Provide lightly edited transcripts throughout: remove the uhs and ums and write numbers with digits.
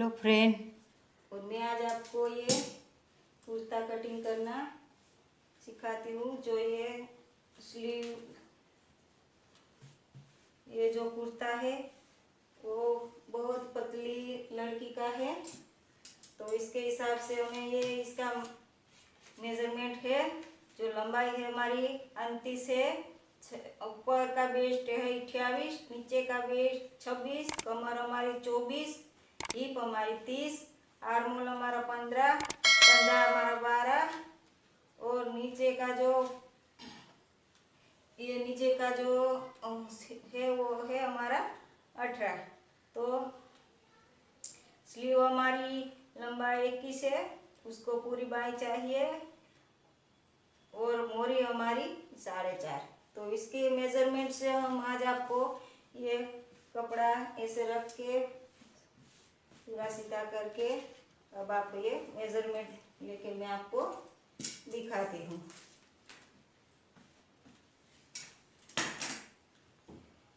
Hello friend, और मैं आज आपको ये कुर्ता कटिंग करना सिखाती हूँ। जो ये स्लीव, ये जो कुर्ता है वो बहुत पतली लड़की का है, तो इसके हिसाब से हमें ये इसका मेजरमेंट है। जो लंबाई है हमारी 29 है, ऊपर का वेस्ट है 28, नीचे का वेस्ट 26, कमर हमारी 24, हिप हमारी 30, आर्मोल हमारा 15 हमारा 12, और नीचे का जो है वो है हमारा 18। तो स्लीव हमारी लंबाई 21 है, उसको पूरी बाई चाहिए, और मोरी हमारी 4.5। तो इसके मेजरमेंट से हम आज आपको ये कपड़ा ऐसे रख के पूरा सीधा करके अब आप ये मेजरमेंट लेके मैं आपको दिखाती हूँ।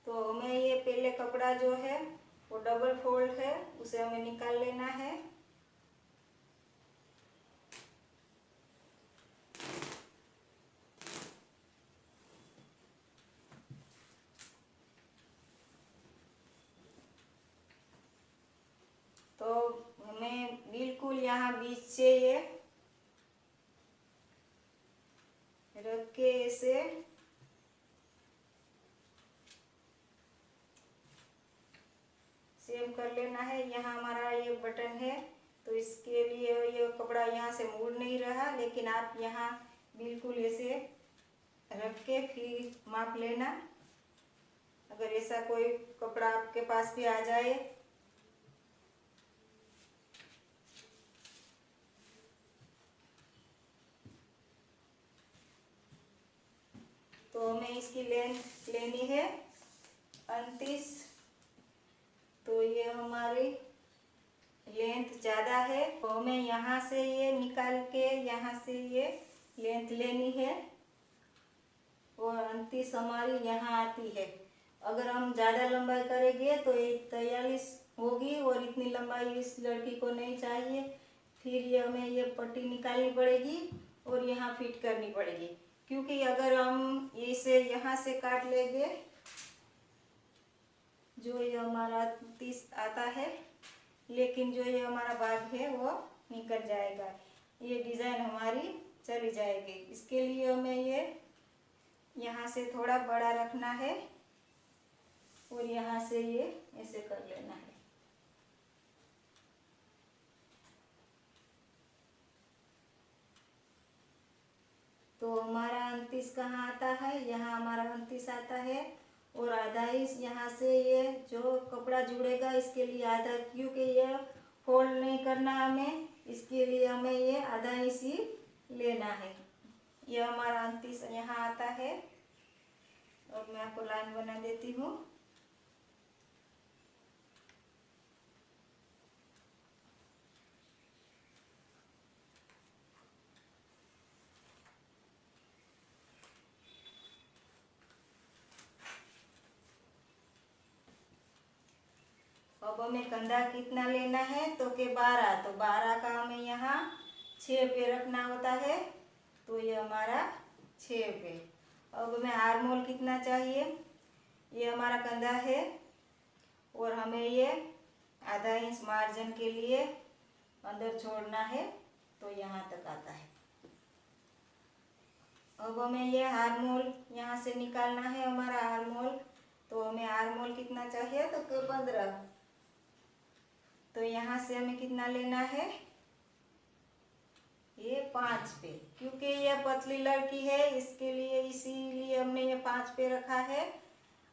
तो हमें ये पहले कपड़ा जो है वो डबल फोल्ड है, उसे हमें निकाल लेना है। तो हमें बिल्कुल यहाँ बीच से ये रख के ऐसे सेम कर लेना है। यहाँ हमारा ये बटन है, तो इसके लिए ये कपड़ा यहाँ से मुड़ नहीं रहा, लेकिन आप यहाँ बिल्कुल ऐसे रख के फिर माप लेना। अगर ऐसा कोई कपड़ा आपके पास भी आ जाए तो हमें इसकी लेंथ लेनी है 29। तो ये हमारी लेंथ ज़्यादा है, तो हमें यहाँ से ये निकाल के यहाँ से ये लेंथ लेनी है, और 29 हमारी यहाँ आती है। अगर हम ज़्यादा लंबाई करेंगे तो ये 43 होगी, और इतनी लंबाई इस लड़की को नहीं चाहिए। फिर ये हमें ये पट्टी निकालनी पड़ेगी और यहाँ फिट करनी पड़ेगी, क्योंकि अगर हम इसे यहाँ से काट लेंगे जो ये हमारा 30 आता है, लेकिन जो ये हमारा भाग है वो निकल जाएगा, ये डिज़ाइन हमारी चली जाएगी। इसके लिए हमें ये यहाँ से थोड़ा बड़ा रखना है, और यहाँ से ये ऐसे कर लेना है। तो हमारा 29 कहाँ आता है? यहाँ हमारा 29 आता है, और आधा इंच यहाँ से ये जो कपड़ा जुड़ेगा इसके लिए आधा, क्योंकि ये फोल्ड नहीं करना हमें, इसके लिए हमें ये आधा इंच ही लेना है। ये हमारा 29 यहाँ आता है, और मैं आपको लाइन बना देती हूँ। अब हमें कंधा कितना लेना है? तो के 12। तो 12 का हमें यहाँ 6 पे रखना होता है, तो ये हमारा 6 पे। अब हमें आर्मोल कितना चाहिए? ये हमारा कंधा है, और हमें ये आधा इंच मार्जिन के लिए अंदर छोड़ना है, तो यहाँ तक आता है। अब हमें ये आर्मोल यहाँ से निकालना है, हमारा आर्मोल। तो हमें आर्मोल कितना चाहिए? तो 15। तो यहाँ से हमें कितना लेना है? ये 5 पे, क्योंकि ये पतली लड़की है इसके लिए, इसीलिए हमने ये 5 पे रखा है।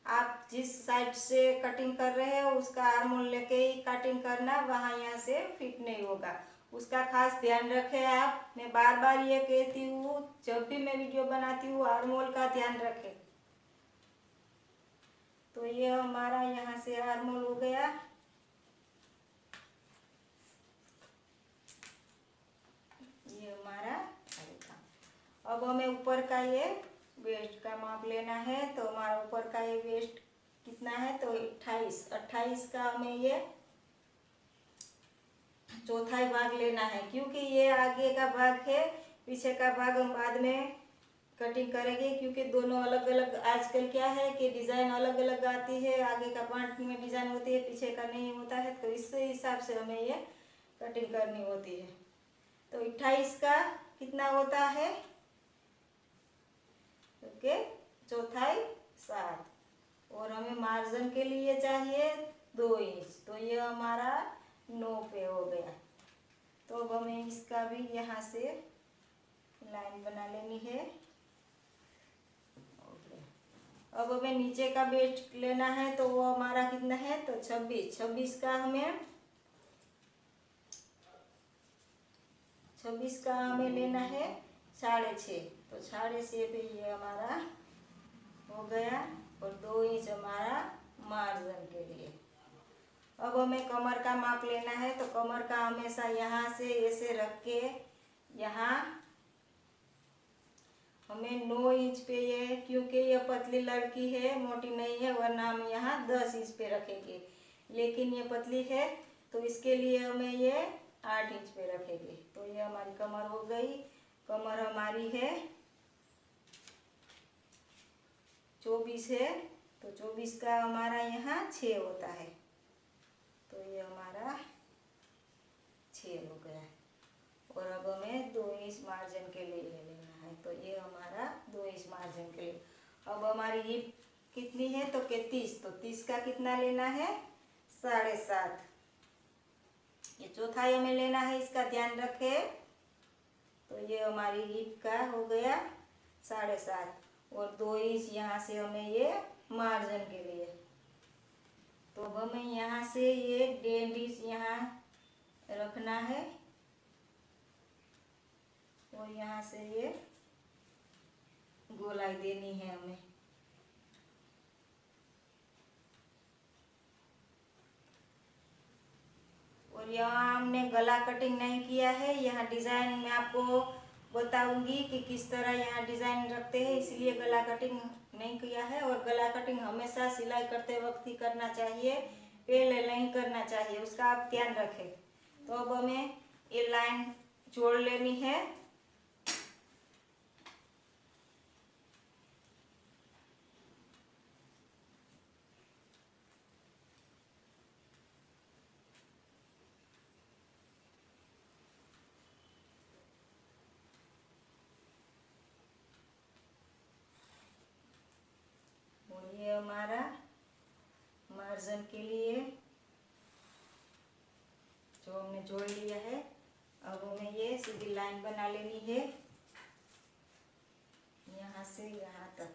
आप जिस साइड से कटिंग कर रहे हो उसका आर्मोल लेके ही कटिंग करना, वहाँ यहाँ से फिट नहीं होगा, उसका खास ध्यान रखें आप। मैं बार बार ये कहती हूँ, जब भी मैं वीडियो बनाती हूँ आर्मोल का ध्यान रखें। तो ये हमारा यहाँ से आर्मोल हो गया। ये हमारा था। अब हमें ऊपर का ये वेस्ट का माप लेना है, तो हमारा ऊपर का ये वेस्ट कितना है? तो 28 का हमें ये चौथाई भाग लेना है, क्योंकि ये आगे का भाग है, पीछे का भाग हम बाद में कटिंग करेंगे, क्योंकि दोनों अलग अलग आजकल क्या है कि डिज़ाइन अलग अलग आती है, आगे का पार्ट में डिज़ाइन होती है, पीछे का नहीं होता है, तो इस हिसाब से हमें ये कटिंग करनी होती है। तो 28 का कितना होता है? ओके, चौथाई 7, और हमें मार्जिन के लिए चाहिए 2 इंच, तो ये हमारा 9 पे हो गया। तो अब हमें इसका भी यहाँ से लाइन बना लेनी है। अब हमें नीचे का बेल्ट लेना है, तो वो हमारा कितना है? तो 26 का हमें लेना है 6.5, तो 6.5 पे ये हमारा हो गया, और 2 इंच हमारा मार्जिन के लिए। अब हमें कमर का माप लेना है, तो कमर का हमेशा यहाँ से ऐसे रख के यहाँ हमें 9 इंच पे ये, क्योंकि ये पतली लड़की है, मोटी नहीं है, वरना हम यहाँ 10 इंच पे रखेंगे, लेकिन ये पतली है तो इसके लिए हमें ये 8 इंच पे रखेंगे। तो ये हमारी कमर हो गई। कमर हमारी है 24 है, तो 24 का हमारा यहाँ 6 होता है, तो ये हमारा 6 हो गया। और अब हमें 2 इंच मार्जिन के लिए ले लेना है, तो ये हमारा 2 इंच मार्जिन के लिए। अब हमारी हिप कितनी है? तो 30, तो 30 का कितना लेना है? 7.5। ये चौथाई हमें लेना है, इसका ध्यान रखे। तो ये हमारी हिप का हो गया 7.5, और 2 इंच यहाँ से हमें ये मार्जिन के लिए। तो अब हमें यहाँ से ये 1.5 इंच यहाँ रखना है, और यहाँ से ये गोलाई देनी है हमें। और यहाँ हमने गला कटिंग नहीं किया है, यहाँ डिज़ाइन मैं आपको बताऊंगी कि किस तरह यहाँ डिज़ाइन रखते हैं, इसलिए गला कटिंग नहीं किया है। और गला कटिंग हमेशा सिलाई करते वक्त ही करना चाहिए, पहले नहीं करना चाहिए, उसका आप ध्यान रखें। तो अब हमें ये लाइन जोड़ लेनी है। ये हमारा मार्जिन के लिए जो हमने जोड़ लिया है, अब हमें ये सीधी लाइन बना लेनी है यहाँ से यहाँ तक।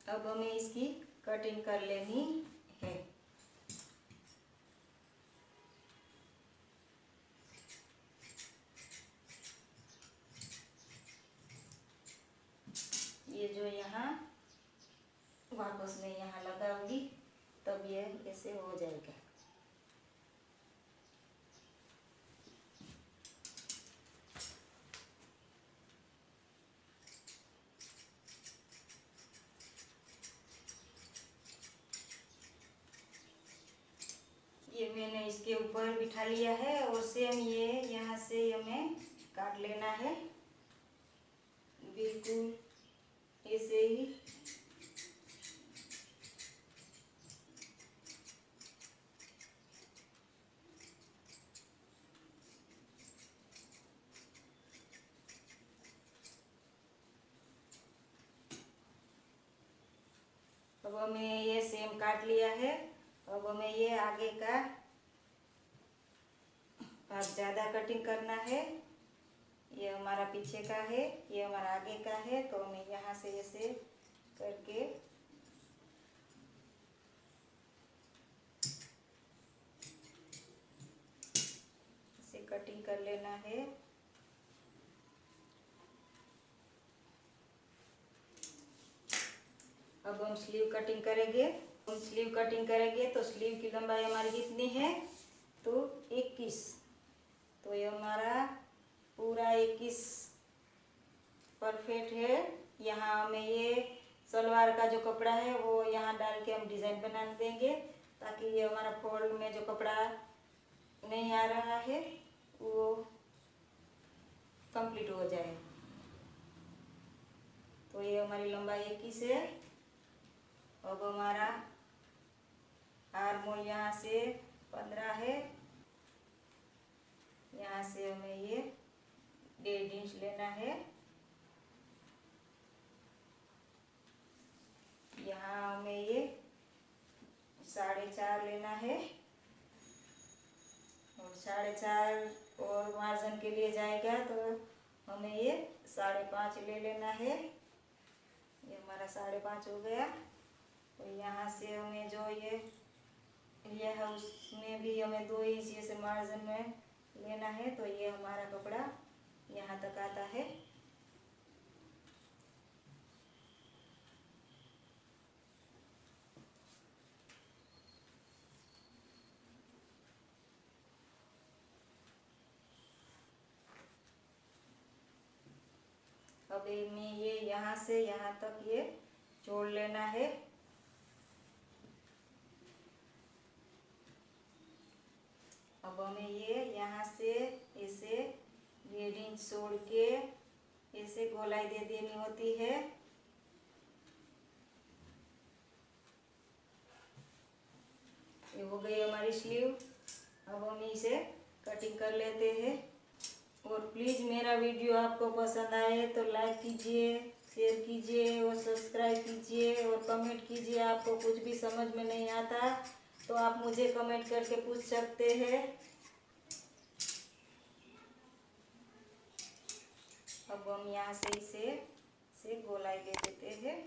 अब हमें इसकी कटिंग कर लेनी है। ये जो यहाँ वापस में यहाँ लगाऊंगी, तब ये ऐसे हो जाएगा। ये मैंने इसके ऊपर बिठा लिया है, और सेम ये यहाँ से हमें काट लेना है, बिल्कुल ऐसे ही। अब हमें ये सेम काट लिया है। अब हमें ये आगे का भाग ज़्यादा कटिंग करना है। ये हमारा पीछे का है, ये हमारा आगे का है, तो हमें यहाँ से ऐसे करके इसे कटिंग कर लेना है। अब हम स्लीव कटिंग करेंगे। हम स्लीव कटिंग करेंगे तो स्लीव की लंबाई हमारी कितनी है? तो 21, तो ये हमारा पूरा 21 परफेक्ट है। यहाँ हमें ये सलवार का जो कपड़ा है वो यहाँ डाल के हम डिज़ाइन बना देंगे, ताकि ये हमारा फोल्ड में जो कपड़ा नहीं आ रहा है वो कंप्लीट हो जाए। तो ये हमारी लंबाई 21 है। अब हमारा आर्म होल यहाँ से 15 है। यहाँ से हमें ये 1.5 इंच लेना है। यहाँ हमें ये 4.5 लेना है और 4.5 और मार्जिन के लिए जाएगा तो हमें ये 5.5 ले लेना है। ये हमारा 5.5 हो गया। तो यहाँ से हमें जो ये है उसमें भी हमें 2 इंच से मार्जिन में लेना है। तो ये हमारा कपड़ा यहाँ तक आता है। अब में ये यहाँ से यहाँ तक ये जोड़ लेना है। अब हमें ये यहाँ से इसे 1.5 इंच छोड़ के इसे गोलाई दे देनी होती है। ये हो गई हमारी स्लीव। अब हम इसे कटिंग कर लेते हैं। और प्लीज़ मेरा वीडियो आपको पसंद आए तो लाइक कीजिए, शेयर कीजिए और सब्सक्राइब कीजिए और कमेंट कीजिए। आपको कुछ भी समझ में नहीं आता तो आप मुझे कमेंट करके पूछ सकते हैं। अब हम यहाँ से इसे गोलाई दे देते हैं।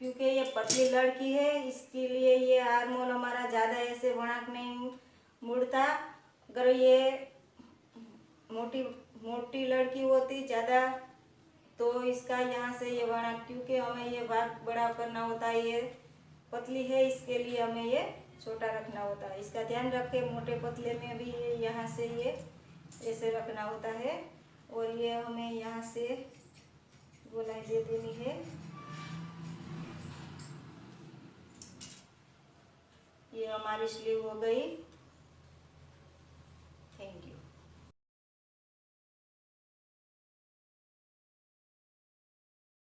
क्योंकि ये पतली लड़की है इसके लिए ये आर्म होल हमारा ज़्यादा ऐसे वणाक नहीं मुड़ता। अगर ये मोटी लड़की होती ज़्यादा तो इसका यहाँ से ये वणाक, क्योंकि हमें ये भाग बड़ा करना होता है, ये पतली है इसके लिए हमें ये छोटा रखना होता है। इसका ध्यान रखें, मोटे पतले में भी ये यहाँ से ये ऐसे रखना होता है। और ये हमें यहाँ से गोलाई दे देनी है। ये हमारी स्लीव हो गई।